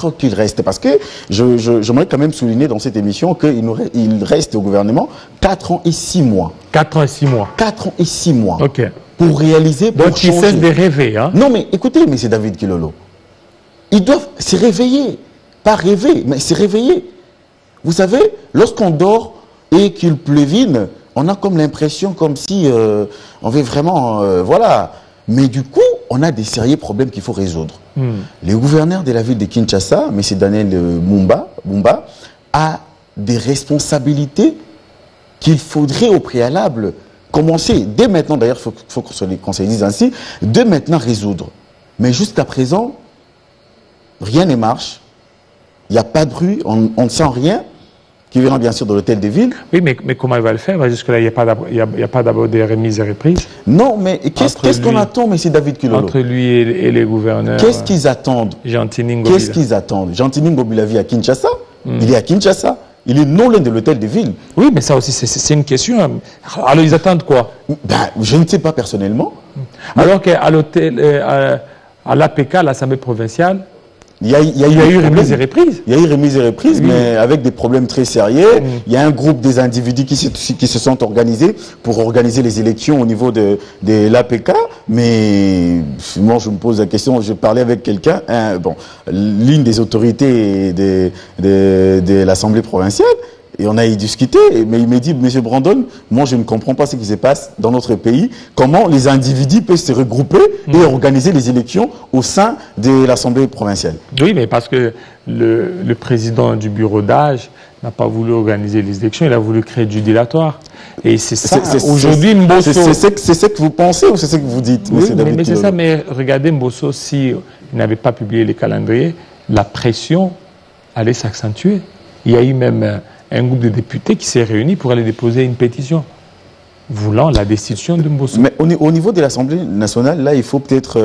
4 ans qu'il reste. Parce que j'aimerais quand même souligner dans cette émission qu'il reste au gouvernement 4 ans et 6 mois. 4 ans et 6 mois. 4 ans et 6 mois. Ok. Pour réaliser, pour donc, ils cessent de rêver. Hein? Non, mais écoutez, M. David Kilolo, ils doivent se réveiller. Pas rêver, mais se réveiller. Vous savez, lorsqu'on dort et qu'il pleuvine, on a comme l'impression comme si on veut vraiment... voilà. Mais du coup, on a des sérieux problèmes qu'il faut résoudre. Le gouverneur de la ville de Kinshasa, M. Daniel Bumba, a des responsabilités qu'il faudrait au préalable commencer, dès maintenant, d'ailleurs, il faut qu'on se dise ainsi, dès maintenant résoudre. Mais jusqu'à présent, rien ne marche. Il n'y a pas de bruit, on ne sent rien, qui verra bien sûr de l'hôtel de ville. Oui, mais comment il va le faire? Jusque-là, il n'y a pas d'abord des remises et reprises. Non, mais qu'est-ce qu'on attend, M. David Kilolo? Entre lui et les gouverneurs. Qu'est-ce qu'ils attendent? Gentini Ngobila. Qu'est-ce qu'ils attendent? Gentini Ngobila vit à Kinshasa. Il est à Kinshasa. Il est non loin de l'hôtel de ville. Oui, mais ça aussi, c'est une question. Alors, ils attendent quoi? Ben, je ne sais pas personnellement. Alors qu'à l'hôtel, à l'APK, l'Assemblée provinciale, il y a eu remise et reprise. Il y a eu remise et reprise, mais avec des problèmes très sérieux. Il y a un groupe des individus qui se sont organisés pour organiser les élections au niveau de l'APK. Mais moi, je me pose la question, je parlais avec quelqu'un, l'une des autorités de l'Assemblée provinciale, et on a y discuté, mais il m'a dit, M. Brandon, moi je ne comprends pas ce qui se passe dans notre pays, comment les individus peuvent se regrouper et organiser les élections au sein de l'Assemblée provinciale. Oui, mais parce que le président du bureau d'âge n'a pas voulu organiser les élections, il a voulu créer du dilatoire. Et c'est ça, aujourd'hui, Mbosso... C'est ce que vous pensez ou c'est ce que vous dites, oui, M. David mais Kilolo? c'est ça, mais regardez Mbosso, s'il n'avait pas publié les calendriers, la pression allait s'accentuer. Il y a eu même un groupe de députés qui s'est réuni pour aller déposer une pétition voulant la destitution de Mbosso. Mais au niveau de l'Assemblée nationale, là, il faut peut-être...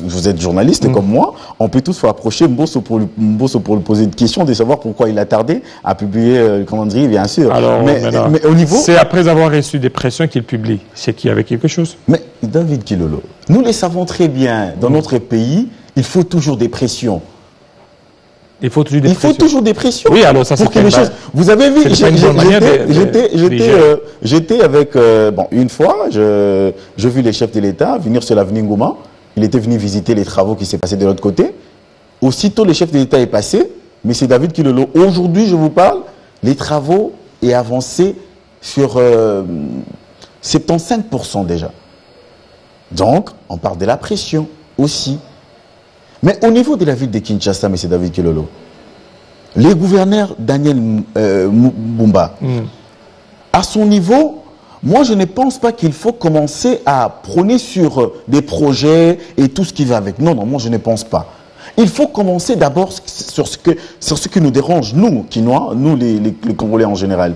vous êtes journaliste comme moi, on peut tous approcher Mbosso pour lui poser une question, de savoir pourquoi il a tardé à publier le calendrier, bien sûr. Alors, mais au niveau... C'est après avoir reçu des pressions qu'il publie. C'est qu'il y avait quelque chose. Mais David Kilolo, nous le savons très bien, dans notre pays, il faut toujours des pressions. Il faut toujours des pressions. Il faut toujours des pressions. Oui, alors ça, c'est pour que les choses... Vous avez vu, j'étais avec... une fois, j'ai vu les chefs de l'État venir sur l'avenue Ngouma. Il était venu visiter les travaux qui s'est passés de l'autre côté. Aussitôt, le chef de l'État est passé. M. David Kilolo, aujourd'hui, je vous parle, les travaux est avancé sur 75% déjà. Donc, on parle de la pression aussi. Mais au niveau de la ville de Kinshasa, M. David Kilolo, le gouverneur Daniel Bumba, à son niveau, moi je ne pense pas qu'il faut commencer à prôner sur des projets et tout ce qui va avec. Non, moi je ne pense pas. Il faut commencer d'abord sur ce qui nous dérange, nous, Kinois, nous les Congolais en général.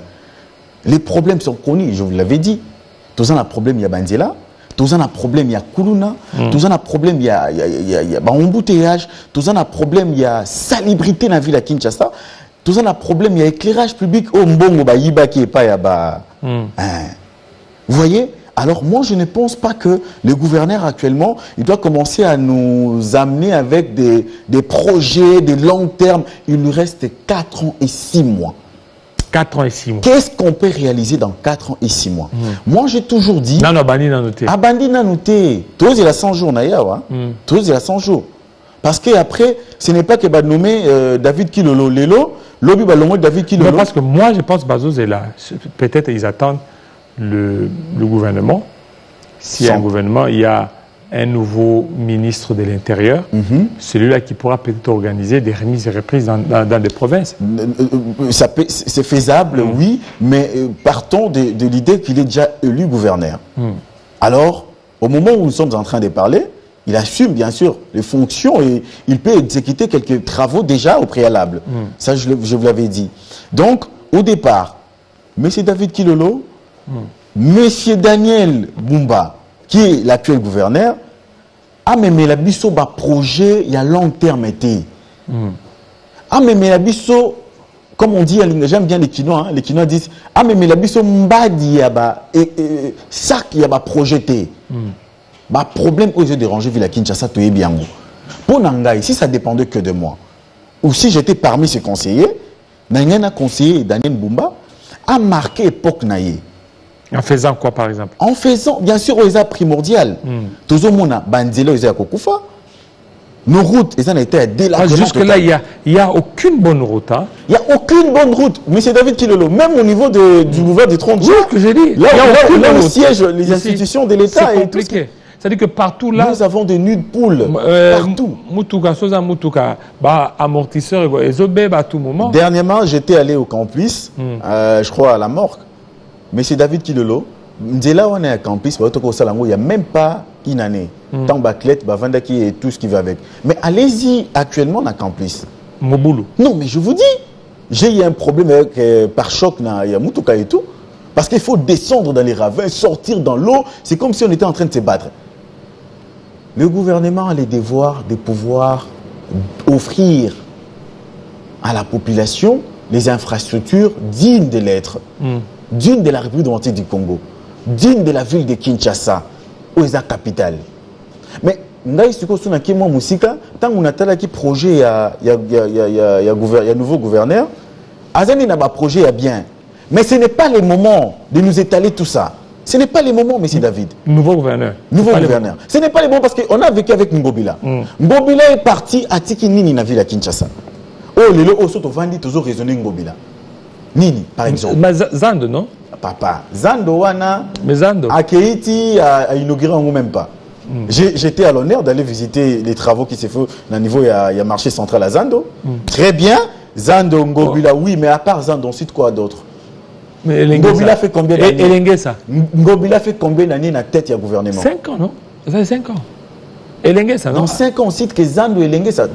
Les problèmes sont connus, je vous l'avais dit. Tous un problème, il y a Bandela. Tous un problème, il y a Koulouna. Tous un problème, il y a embouteillage. Tous un problème, il y a salubrité dans la ville à Kinshasa. Tous un problème, il y a éclairage public. Oh, mbongo, ba yiba qui est pas yaba. Vous voyez? Alors moi, je ne pense pas que le gouverneur actuellement, il doit commencer à nous amener avec des projets de long terme. Il nous reste 4 ans et 6 mois. 4 ans et 6 mois. Qu'est-ce qu'on peut réaliser dans 4 ans et 6 mois? Moi, j'ai toujours dit... Non, Bandi n'a noté. Ah, Bandi n'a noté. Tous il a 100 jours, d'ailleurs. Tous il a 100 jours. Parce qu'après, ce n'est pas que va nommer David Kilolo Lelo, l'obi va nommer David Kilolo. Non, parce que moi, je pense que Bazouz est là. Peut-être ils attendent le gouvernement. S'il y a un gouvernement, il y a un nouveau ministre de l'Intérieur, celui-là qui pourra peut-être organiser des remises et reprises dans des provinces. C'est faisable, oui, mais partons de l'idée qu'il est déjà élu gouverneur. Alors, au moment où nous sommes en train de parler, il assume bien sûr les fonctions et il peut exécuter quelques travaux déjà au préalable. Ça, je vous l'avais dit. Donc, au départ, M. David Kilolo, M. Daniel Bumba, qui est l'actuel gouverneur, a même la biso ba projet il y a long terme été. A même la biso, comme on dit, j'aime bien les Kinois, les Kinois disent a même la biso mbadi ya ba sac ya ba projeté. Ba problème aux yeux dérangés vu la Kinshasa to bien. Pour Nangai, si ça dépendait que de moi, ou si j'étais parmi ces conseillers, un conseiller Daniel Mbumba a marqué l'époque naïe. En faisant quoi, par exemple? En faisant, bien sûr, les primordial. Tout le monde a bandélé aux Kokufa. Nos routes, elles ont été délabrées. Jusque-là, il n'y a aucune bonne route. Hein? Il n'y a aucune bonne route. Monsieur David Kilolo, même au niveau du gouvernement des 30 jours, que j'ai dit. Là où siègent les institutions de l'État. C'est compliqué. C'est-à-dire que partout là... Nous avons des nudes poules. Partout. Amortisseur, à tout moment. Dernièrement, j'étais allé au campus, je crois à la morgue. Monsieur David Kilolo, là on est à campus, il n'y a même pas une année. Tant baclette, Vandaki et tout ce qui va avec. Mais allez-y actuellement à campus. Moboulou. Non, mais je vous dis, j'ai eu un problème avec par choc, il y a Moutouka et tout. Parce qu'il faut descendre dans les ravins, sortir dans l'eau. C'est comme si on était en train de se battre. Le gouvernement a les devoirs de pouvoir offrir à la population les infrastructures dignes de l'être, dignes de la République démocratique du Congo, dignes de la ville de Kinshasa, où est la capitale. Mais, tant qu'on a un projet, il y a un nouveau gouverneur, Azani n'a pas projet à bien. Mais ce n'est pas le moment de nous étaler tout ça. Ce n'est pas le moment, M. David. Nouveau gouverneur. Nouveau gouverneur. Ce n'est pas le moment parce qu'on a vécu avec Ngobila. Ngobila est parti à Tikinini, na ville à Kinshasa. Oh, les lots, au Vandi, toujours raisonné Ngobila. Nini, par exemple. Mais Zando, non? Papa. Zando, Wana. Mais Zando. À Keiti, a inauguré en même pas. J'étais à l'honneur d'aller visiter les travaux qui se font au niveau, il y a marché central à Zando. Très bien. Zando, Ngobila, oui, mais à part Zando, on cite quoi d'autre? Ngobila fait combien d'années? Ngobila fait combien d'années dans la tête du gouvernement? 5 ans, non? Ça fait 5 ans. Elengesa, non? Dans 5 ans, on cite que Zando et Elengesa.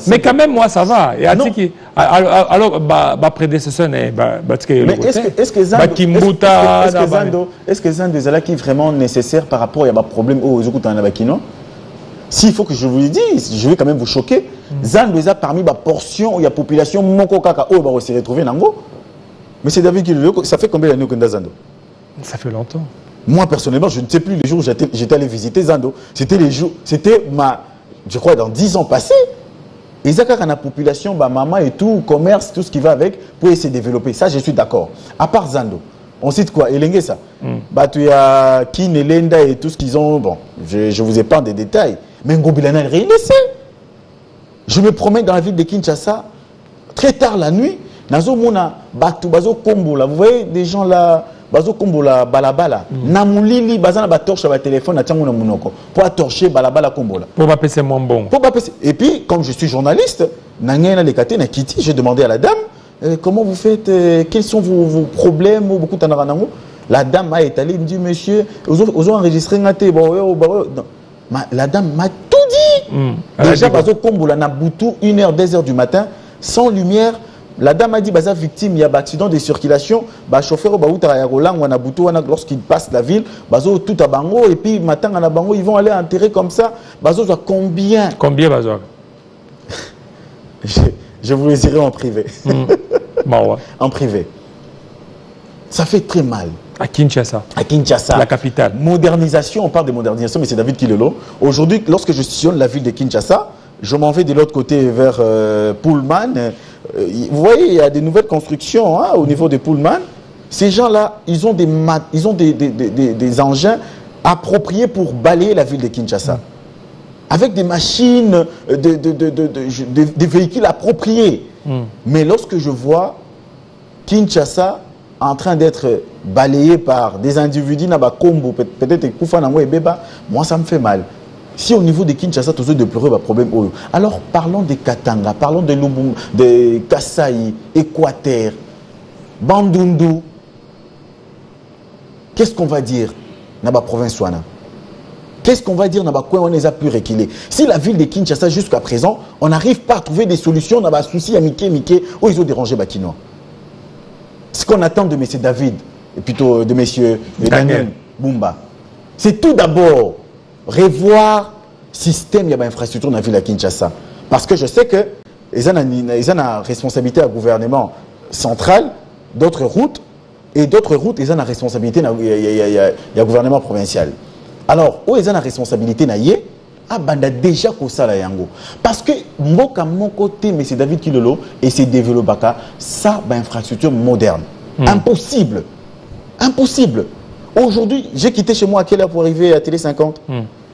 Mais quand même, moi, ça va. Alors, ma prédécesseur, est-ce que Zando est vraiment nécessaire par rapport à un problème aux Zoukoutanabakino? S'il faut que je vous le dise, je vais quand même vous choquer. Zando est parmi la portion où il y a population Mokokaka où on s'est retrouvé dans Nango. Monsieur David, ça fait combien d'années qu'on a Zando? Ça fait longtemps. Moi, personnellement, je ne sais plus les jours où j'étais allé visiter Zando. C'était les jours, je crois, dans 10 ans passés. Et ça, quand la population, maman et tout, commerce, tout ce qui va avec, pour essayer de développer. Ça, je suis d'accord. À part Zando, on cite quoi? Elenge, ça. Tu y a Kin, Elenda et tout ce qu'ils ont. Bon, je vous épargne des détails. Mais Ngobila n'a rien laissé. Je me promène dans la ville de Kinshasa, très tard la nuit. Nazo mona batu bazo kombo là, vous voyez des gens là bazo kombo là balabala namulili bazana ba torche ba téléphone na tiango na munoko pour torcher balabala kombo là pour pas passer moins bon pour pas passer. Et puis comme je suis journaliste nangena le katé na kiti, j'ai demandé à la dame comment vous faites, quels sont vos problèmes ou beaucoup tanaranango. La dame a étalé, elle me dit monsieur aux enregistré ngaté la dame m'a tout dit. Déjà bazo kombo là na butu 1h 2h du matin sans lumière. La dame a dit que victime, il y a un accident de circulation, le chauffeur lorsqu'il passe la ville, tout à Bango, et puis matin à Bango, ils vont aller enterrer comme ça. Combien? Combien Bazo? Je vous les dirai en privé. En privé. Ça fait très mal. À Kinshasa. À Kinshasa. La capitale. Modernisation, on parle de modernisation, mais c'est David Kilolo. Aujourd'hui, lorsque je sillonne la ville de Kinshasa, je m'en vais de l'autre côté vers Pullman. Vous voyez, il y a des nouvelles constructions au niveau de Pullman. Ces gens-là, ils ont des engins appropriés pour balayer la ville de Kinshasa. Avec des machines, des véhicules appropriés. Mais lorsque je vois Kinshasa en train d'être balayé par des individus, peut-être Koufanango et Beba, moi ça me fait mal. Si au niveau de Kinshasa, tous de pleurer un problème, alors parlons de Katanga, parlons de Lubumbashi, de Kasaï, Équateur, Bandundu. Qu'est-ce qu'on va dire dans la province Wana? Qu'est-ce qu'on va dire dans la coin où on les a pu reculer? Si la ville de Kinshasa, jusqu'à présent, on n'arrive pas à trouver des solutions dans le souci à Miké, où ils ont dérangé Bakinois. Ce qu'on attend de M. David, et plutôt de M. Daniel Bumba, c'est tout d'abord revoir le système de l'infrastructure dans la ville de Kinshasa. Parce que je sais que ils ont une responsabilité à gouvernement central, d'autres routes, et d'autres routes, ils ont une responsabilité à gouvernement provincial. Alors, où ils ont une responsabilité, abanda déjà kosala yango parce que mboka mon côté mais c'est David Kilolo et c'est développé ça infrastructure moderne. Impossible. Impossible. Aujourd'hui, j'ai quitté chez moi à quelle heure pour arriver à Télé 50?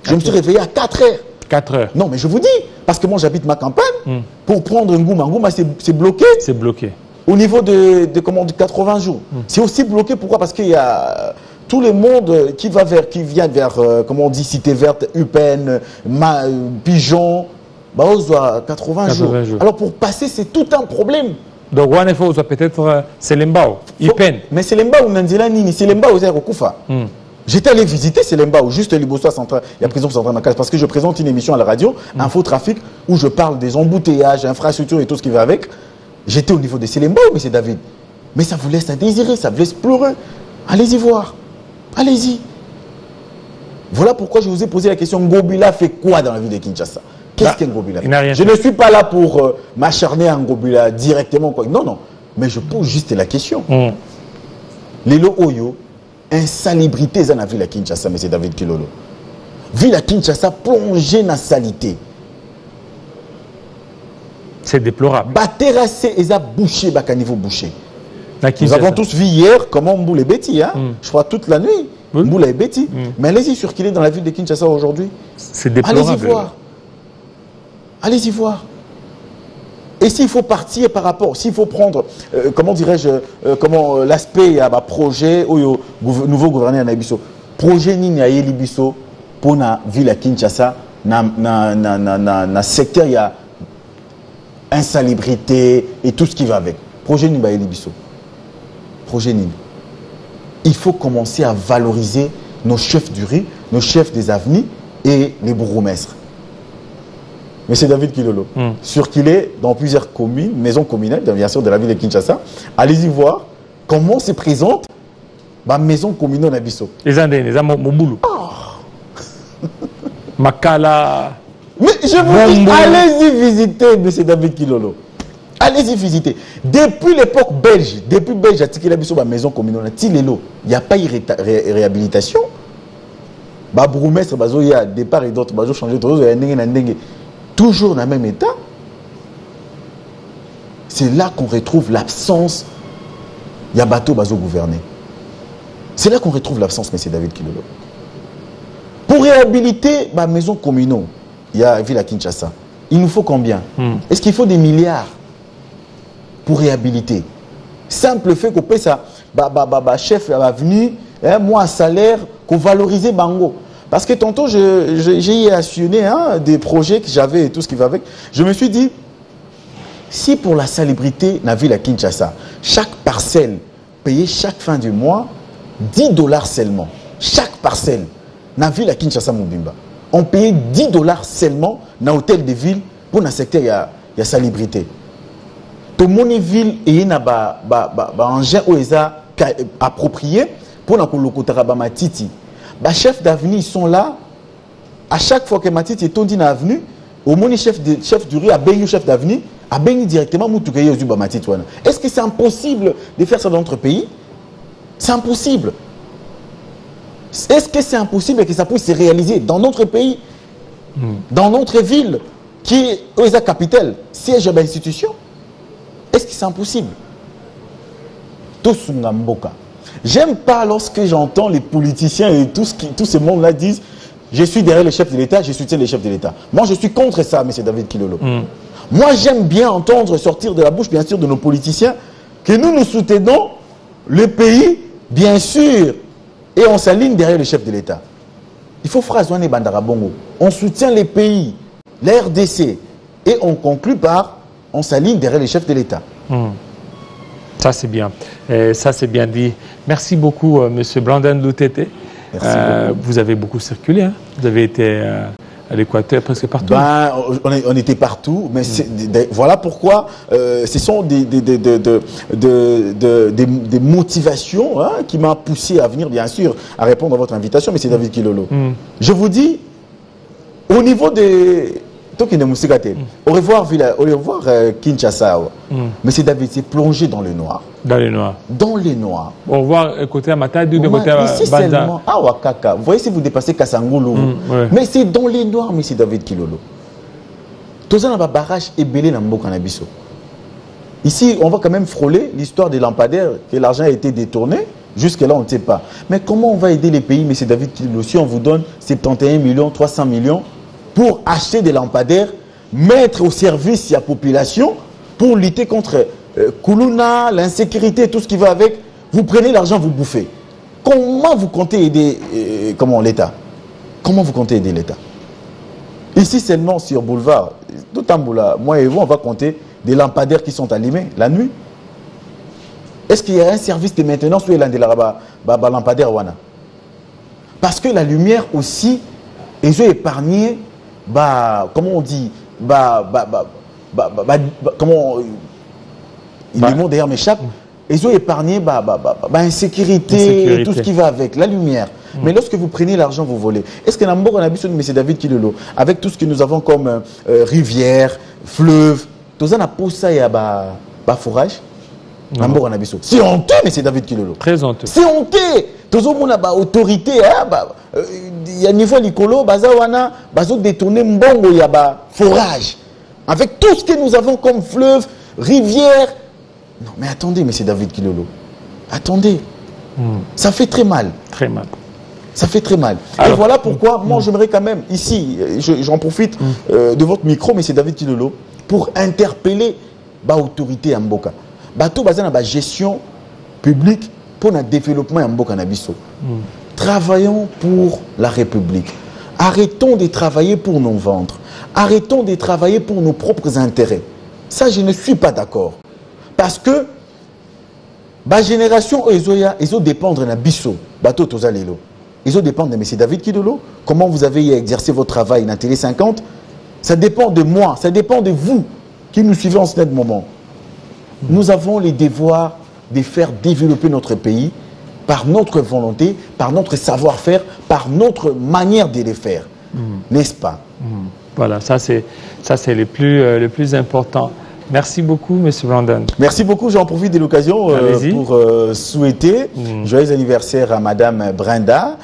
Je me suis réveillé à 4 heures. 4 heures. Non, mais je vous dis, parce que moi j'habite ma campagne, pour prendre Ngouma, c'est bloqué. C'est bloqué. Au niveau de 80 jours. C'est aussi bloqué, pourquoi? Parce qu'il y a tout le monde qui vient vers, comment on dit, Cité Verte, Upen, Pigeon, bah, on doit 80 jours. Alors pour passer, c'est tout un problème. Donc, il faut peut-être Selembao, Upen. Mais Selembao, Nanzela Nini, Selembao, c'est Rokufa. J'étais allé visiter Selembao, juste l'Ibosso central, il y a prison centrale Makala, parce que je présente une émission à la radio, Infotrafic, où je parle des embouteillages, infrastructures et tout ce qui va avec. J'étais au niveau de Selembao, mais c'est David. Mais ça vous laisse à désirer, ça vous laisse pleurer. Allez-y voir. Allez-y. Voilà pourquoi je vous ai posé la question, Ngobila fait quoi dans la ville de Kinshasa? Qu'est-ce qu'un Ngobila fait? Je ne suis pas là pour m'acharner à Ngobila directement. Quoi. Non, non. Mais je pose juste la question. Lelo Oyo, insalubrité dans la ville de Kinshasa, mais c'est David Kilolo. Ville de Kinshasa plongée dans la salité. C'est déplorable. Terrassé et ça bouché, à niveau bouché. Nous avons tous vu hier comment Mboul est bêti, hein? Je crois toute la nuit. Mboul est bêti. Mais allez-y circuler dans la ville de Kinshasa aujourd'hui. C'est déplorable. Allez-y voir. Allez-y voir. Et s'il faut partir par rapport, s'il faut prendre, comment dirais-je, l'aspect à projet, au nouveau gouverneur Nabiso, projet Nini à Yelibiso pour la ville à Kinshasa, na secteur, il y a insalubrité et tout ce qui va avec. Projet Nini à Yelibiso. Projet Nini. Il faut commencer à valoriser nos chefs du riz, nos chefs des avenues et les bourgmestres. Mais c'est David Kilolo. Circulé dans plusieurs communes, maisons communales, bien sûr, de la ville de Kinshasa. Allez-y voir comment se présente ma maison communale Nabiso. Les Andéens, les Moboulou. Makala. Mais je vous dis, allez-y visiter, M. David Kilolo. Allez-y visiter. Depuis l'époque belge, depuis belge, à Tikelabiso, ma maison communale, il n'y a pas eu réhabilitation. Bourgmestre, il y a départ et d'autres, il y a changé de choses, toujours dans le même état. C'est là qu'on retrouve l'absence. Il y a bateau bazo gouverner. C'est là qu'on retrouve l'absence, M. David Kilolo. Pour réhabiliter ma maison communale, il y a la ville à Kinshasa. Il nous faut combien? Est-ce qu'il faut des milliards pour réhabiliter? Simple fait qu'on paie ça, chef à l'avenue, moi salaire, qu'on valorise Bango. Parce que tantôt, j'ai assuné des projets que j'avais et tout ce qui va avec. Je me suis dit, si pour la salubrité, dans la ville à Kinshasa, chaque parcelle payait chaque fin du mois $10 seulement. Chaque parcelle, dans la ville à Kinshasa, Moubimba, on payait $10 seulement dans l'hôtel de ville pour le secteur, il y a salubrité. Tout le monde ville et il y a un engin approprié pour la matiti. Les chefs d'avenue, ils sont là. À chaque fois que Matiti est tourné dans l'avenue, au moins chef du riz a baigné chef d'avenue, a baigné directement Moutoukaye au Zuba Matiti. Est-ce que c'est impossible de faire ça dans notre pays? C'est impossible. Est-ce que c'est impossible que ça puisse se réaliser dans notre pays, dans notre ville, qui est la capitale, siège de l'institution? Est-ce que c'est impossible? Tout Sungamboka. J'aime pas lorsque j'entends les politiciens et tout ce monde-là disent « Je suis derrière le chef de l'État, je soutiens les chefs de l'État ». Moi, je suis contre ça, M. David Kilolo. Moi, j'aime bien entendre sortir de la bouche, bien sûr, de nos politiciens, que nous soutenons le pays, bien sûr, et on s'aligne derrière le chef de l'État. Il faut phraser Bandarabongo. On soutient les pays, la RDC, et on conclut par « On s'aligne derrière le chef de l'État ». Ça, c'est bien. Ça, c'est bien dit. Merci beaucoup, M. Brandon Loutete. Vous avez beaucoup circulé. Hein? Vous avez été à l'Équateur, presque partout. On était partout. Mais voilà pourquoi ce sont des motivations qui m'ont poussé à venir, bien sûr, à répondre à votre invitation, M. David Kilolo. Je vous dis, au niveau Au revoir, Kinshasa. Mais c'est David, c'est plongé dans le noir. Dans le noir. Dans le noir. Au revoir, côté Amata, du côté ici seulement, Wakaka. Vous voyez si vous dépassez Kassangolo. Mais c'est dans les noirs, mais c'est David Kilolo. Tous un barrage est belé dans Mboka Nabiso. Ici, on va quand même frôler l'histoire des lampadaires, que l'argent a été détourné. Jusque-là, on ne sait pas. Mais comment on va aider les pays, mais c'est David Kilolo, si on vous donne 71 millions, 300 millions pour acheter des lampadaires, mettre au service la population pour lutter contre Koulouna, l'insécurité, tout ce qui va avec. Vous prenez l'argent, vous bouffez. Comment vous comptez aider l'État? Comment vous comptez aider l'État? Ici seulement sur Boulevard, moi et vous, on va compter des lampadaires qui sont allumés la nuit. Est-ce qu'il y a un service de maintenance où il y a des lampadaires? Parce que la lumière aussi, ils ont épargné, comment on dit, comment, les mots d'ailleurs m'échappent, ils ont épargné insécurité, tout ce qui va avec, la lumière. Mais lorsque vous prenez l'argent, vous volez. Est-ce que Nambo, on a vu sur M. David Kilolo, avec tout ce que nous avons comme rivière, fleuve, tout ça, on a posé ça, il y a forage? Nambo, on a vu ça. C'est honteux, M. David Kilolo. Très honteux. C'est honteux. Tout le monde a autorité. Il y a niveau Nicolo, Bazawana, Bazo détourné Mbongo, il y a forage. Avec tout ce que nous avons comme fleuve, rivière. Non, mais attendez, M. David Kilolo. Attendez. Ça fait très mal. Très mal. Ça fait très mal. Alors, et voilà pourquoi, moi, j'aimerais quand même, ici, j'en profite de votre micro, M. David Kilolo, pour interpeller l'autorité à Mboka. Bateau basé dans la gestion publique pour le développement à Mboka Nabiso. Travaillons pour la République. Arrêtons de travailler pour nos ventres. Arrêtons de travailler pour nos propres intérêts. Ça, je ne suis pas d'accord. Parce que la génération, ils ont dépendre de Bisso. Bateau Tozalelo. Ils ont dépendre de M. David Kilolo. Comment vous avez exercé votre travail dans Télé 50? Ça dépend de moi, ça dépend de vous qui nous suivez en ce moment. Nous avons les devoirs de faire développer notre pays par notre volonté, par notre savoir-faire, par notre manière de les faire. N'est-ce pas? Voilà, ça c'est le plus important. Merci beaucoup, M. Brandon. Merci beaucoup. J'en profite de l'occasion pour souhaiter joyeux anniversaire à Madame Brenda.